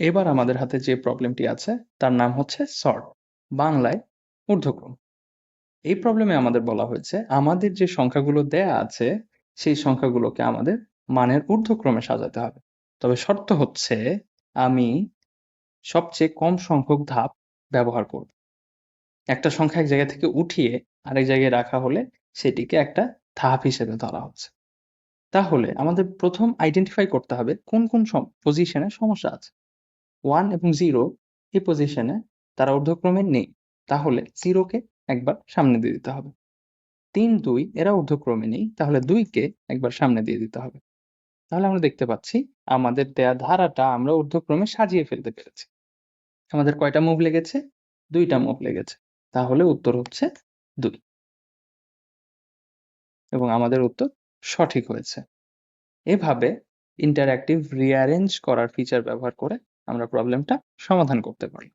এবার আমাদের হাতে যে প্রবলেমটি আছে তার নাম হচ্ছে সর্ট, বাংলায় ঊর্ধ্বক্রম। এই প্রবলেমে আমাদের বলা হয়েছে আমাদের যে সংখ্যাগুলো দেয়া আছে সেই সংখ্যাগুলোকে আমাদের মানের ঊর্ধ্বক্রমে সাজাতে হবে। তবে শর্ত হচ্ছে আমি সবচেয়ে কম সংখ্যক ধাপ ব্যবহার করব। একটা সংখ্যা এক জায়গা থেকে উঠিয়ে আরেক জায়গায় রাখা হলে সেটিকে একটা ধাপ হিসেবে ধরা হচ্ছে। তাহলে আমাদের প্রথম আইডেন্টিফাই করতে হবে কোন কোন পজিশনে সমস্যা আছে। 1 এবং 0 এই পজিশনে তারা ঊর্ধ্বক্রমে নেই, তাহলে 0 কে একবার সামনে দিয়ে দিতে হবে। 3, 2 এরা ঊর্ধ্বক্রমে নেই, তাহলে 2 কে একবার সামনে দিয়ে দিতে হবে। তাহলে আমরা দেখতে পাচ্ছি আমাদের দেয়া ধারাটা আমরা ঊর্ধ্বক্রমে সাজিয়ে ফেলতে পেরেছি। আমাদের কয়টা মুভ লেগেছে? 2টা মুভ লেগেছে। তাহলে উত্তর হচ্ছে 2 এবং আমাদের উত্তর সঠিক হয়েছে। এভাবে ইন্টারঅ্যাক্টিভ রিঅ্যারেঞ্জ করার ফিচার ব্যবহার করে আমরা প্রবলেমটা সমাধান করতে পারি।